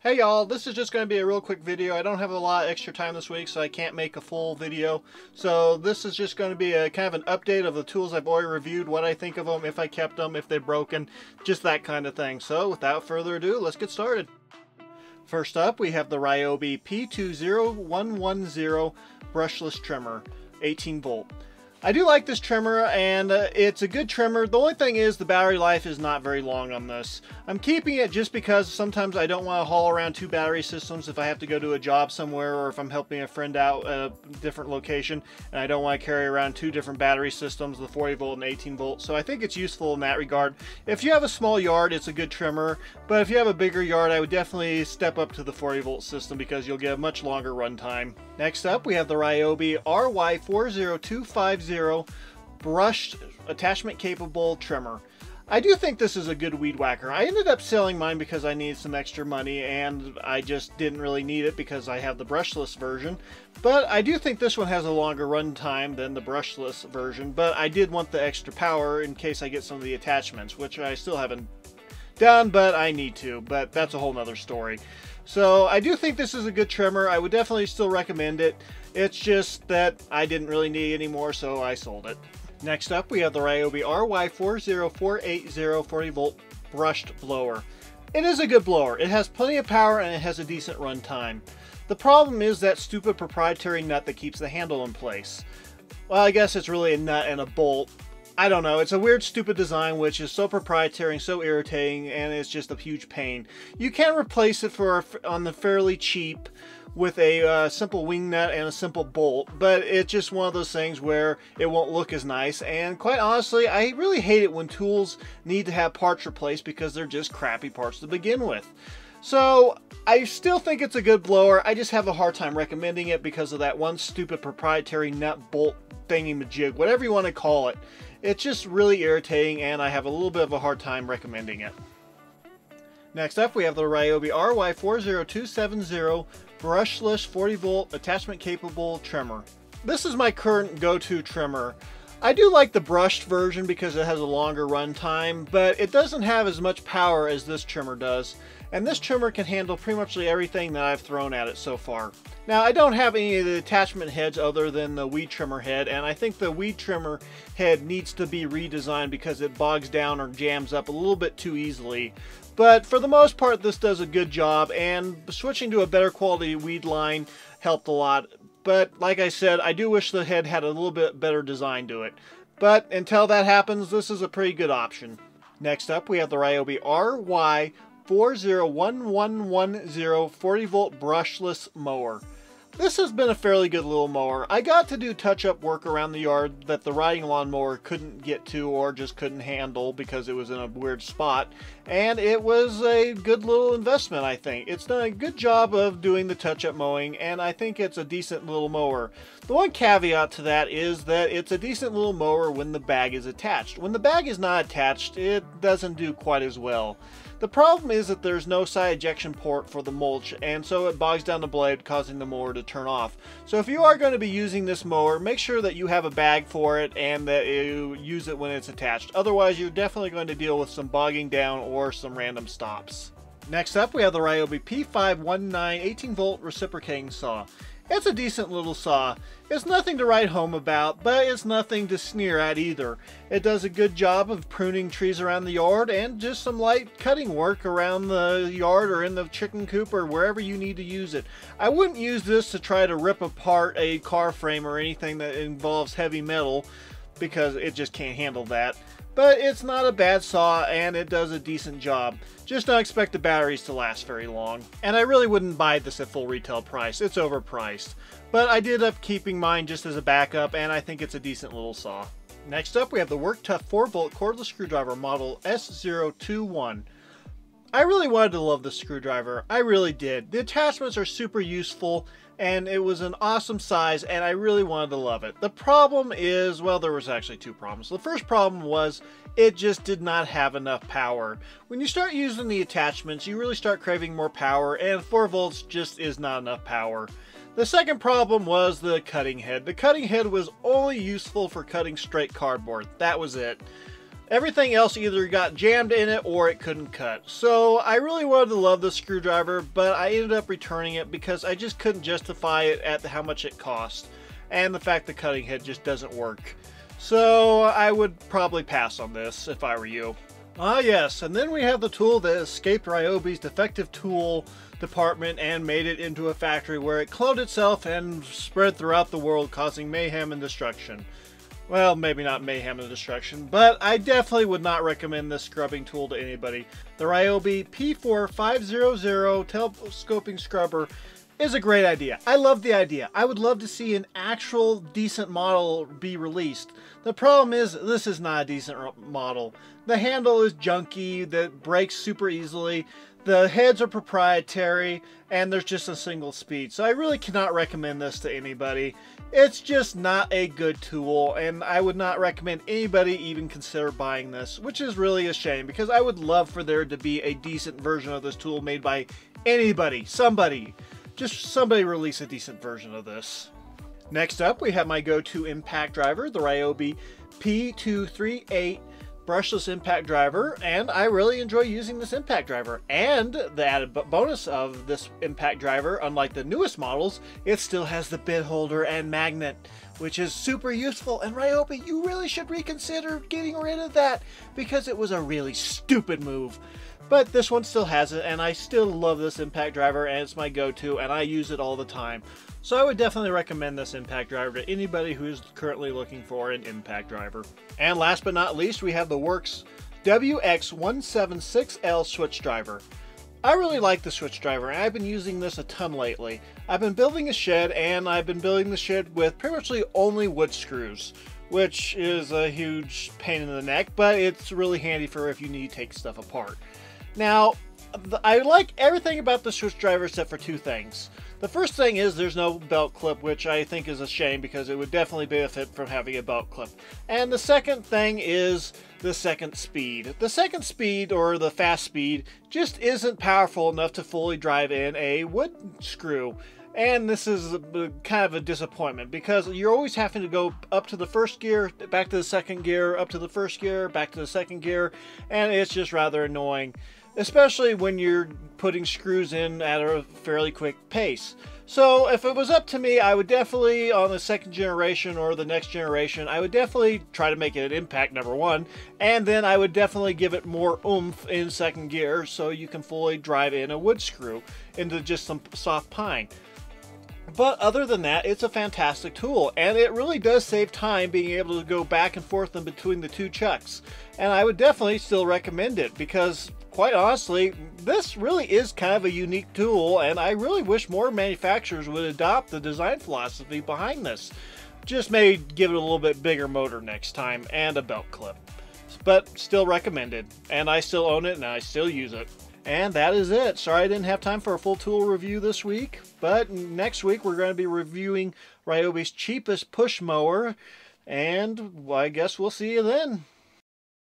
Hey y'all, this is just going to be a real quick video. I don't have a lot of extra time this week, so I can't make a full video. So this is just going to be a kind of an update of the tools I've already reviewed, what I think of them, if I kept them, if they're broken, just that kind of thing. So without further ado, let's get started. First up, we have the Ryobi P20110 brushless trimmer, 18 volt. I do like this trimmer, and it's a good trimmer. The only thing is the battery life is not very long on this. I'm keeping it just because sometimes I don't want to haul around two battery systems if I have to go to a job somewhere, or if I'm helping a friend out at a different location and I don't want to carry around two different battery systems, the 40 volt and 18 volt. So I think it's useful in that regard. If you have a small yard, it's a good trimmer, but if you have a bigger yard, I would definitely step up to the 40 volt system because you'll get a much longer run time. Next up, we have the Ryobi RY40250 brushed attachment capable trimmer. I do think this is a good weed whacker. I ended up selling mine because I needed some extra money, and I just didn't really need it because I have the brushless version. But I do think this one has a longer run time than the brushless version, but I did want the extra power in case I get some of the attachments, which I still haven't done, but I need to, but that's a whole nother story. So I do think this is a good trimmer. I would definitely still recommend it. It's just that I didn't really need it anymore, so I sold it. Next up, we have the Ryobi RY40480 40 volt brushed blower. It is a good blower. It has plenty of power and it has a decent run time. The problem is that stupid proprietary nut that keeps the handle in place. Well, I guess it's really a nut and a bolt. I don't know, it's a weird, stupid design which is so proprietary and so irritating, and it's just a huge pain. You can replace it on the fairly cheap with a simple wing nut and a simple bolt, but it's just one of those things where it won't look as nice, and quite honestly, I really hate it when tools need to have parts replaced because they're just crappy parts to begin with. So I still think it's a good blower. I just have a hard time recommending it because of that one stupid proprietary nut bolt thingy-majig, whatever you want to call it. It's just really irritating, and I have a little bit of a hard time recommending it. Next up, we have the Ryobi RY40270 brushless 40 volt attachment capable trimmer. This is my current go-to trimmer. I do like the brushed version because it has a longer run time, but it doesn't have as much power as this trimmer does. And this trimmer can handle pretty much everything that I've thrown at it so far. Now, I don't have any of the attachment heads other than the weed trimmer head, and I think the weed trimmer head needs to be redesigned because it bogs down or jams up a little bit too easily. But for the most part, this does a good job, and switching to a better quality weed line helped a lot. But like I said, I do wish the head had a little bit better design to it. But until that happens, this is a pretty good option. Next up, we have the Ryobi RY40110 40 volt brushless mower. This has been a fairly good little mower. I got to do touch-up work around the yard that the riding lawn mower couldn't get to or just couldn't handle because it was in a weird spot, and it was a good little investment, I think. It's done a good job of doing the touch-up mowing, and I think it's a decent little mower. The one caveat to that is that it's a decent little mower when the bag is attached. When the bag is not attached, it doesn't do quite as well. The problem is that there's no side ejection port for the mulch, and so it bogs down the blade, causing the mower to turn off. So if you are going to be using this mower, make sure that you have a bag for it and that you use it when it's attached. Otherwise, you're definitely going to deal with some bogging down or some random stops. Next up, we have the Ryobi P519 18 volt reciprocating saw. It's a decent little saw. It's nothing to write home about, but it's nothing to sneer at either. It does a good job of pruning trees around the yard and just some light cutting work around the yard or in the chicken coop or wherever you need to use it. I wouldn't use this to try to rip apart a car frame or anything that involves heavy metal because it just can't handle that. But it's not a bad saw and it does a decent job. Just don't expect the batteries to last very long. And I really wouldn't buy this at full retail price. It's overpriced. But I did end up keeping mine just as a backup, and I think it's a decent little saw. Next up, we have the Work Tough 4 volt cordless screwdriver model S021. I really wanted to love this screwdriver. I really did. The attachments are super useful, and it was an awesome size, and I really wanted to love it. The problem is, well, there was actually two problems. The first problem was it just did not have enough power. When you start using the attachments, you really start craving more power, and 4 volts just is not enough power. The second problem was the cutting head. The cutting head was only useful for cutting straight cardboard. That was it. Everything else either got jammed in it or it couldn't cut. So I really wanted to love this screwdriver, but I ended up returning it because I just couldn't justify it at how much it cost. And the fact the cutting head just doesn't work. So I would probably pass on this if I were you. Ah yes, and then we have the tool that escaped Ryobi's defective tool department and made it into a factory where it cloned itself and spread throughout the world, causing mayhem and destruction. Well, maybe not mayhem and destruction, but I definitely would not recommend this scrubbing tool to anybody. The Ryobi P4500 telescoping scrubber is a great idea. I love the idea. I would love to see an actual decent model be released. The problem is this is not a decent model. The handle is junky, that breaks super easily. The heads are proprietary, and there's just a single speed. So I really cannot recommend this to anybody. It's just not a good tool, and I would not recommend anybody even consider buying this, which is really a shame because I would love for there to be a decent version of this tool made by anybody, somebody. Just somebody release a decent version of this. Next up, we have my go-to impact driver, the Ryobi P238 brushless impact driver, and I really enjoy using this impact driver. And the added bonus of this impact driver, unlike the newest models, it still has the bit holder and magnet, which is super useful. And Ryobi, you really should reconsider getting rid of that because it was a really stupid move. But this one still has it, and I still love this impact driver, and it's my go-to, and I use it all the time. So I would definitely recommend this impact driver to anybody who's currently looking for an impact driver. And last but not least, we have the Works WX176L switch driver. I really like the switch driver, and I've been using this a ton lately. I've been building a shed, and I've been building the shed with pretty much only wood screws, which is a huge pain in the neck, but it's really handy for if you need to take stuff apart. Now, I like everything about the switch driver except for two things. The first thing is there's no belt clip, which I think is a shame because it would definitely benefit from having a belt clip. And the second thing is the second speed. The second speed, or the fast speed, just isn't powerful enough to fully drive in a wood screw. And this is kind of a disappointment because you're always having to go up to the first gear, back to the second gear, up to the first gear, back to the second gear, and it's just rather annoying, especially when you're putting screws in at a fairly quick pace. So if it was up to me, I would definitely, on the second generation or the next generation, I would definitely try to make it an impact #1, and then I would definitely give it more oomph in second gear so you can fully drive in a wood screw into just some soft pine. But other than that, it's a fantastic tool, and it really does save time being able to go back and forth in between the two chucks. And I would definitely still recommend it because, quite honestly, this really is kind of a unique tool, and I really wish more manufacturers would adopt the design philosophy behind this. Just maybe give it a little bit bigger motor next time and a belt clip. But still recommended, and I still own it and I still use it. And that is it. Sorry I didn't have time for a full tool review this week, but next week we're going to be reviewing Ryobi's cheapest push mower, and well, I guess we'll see you then.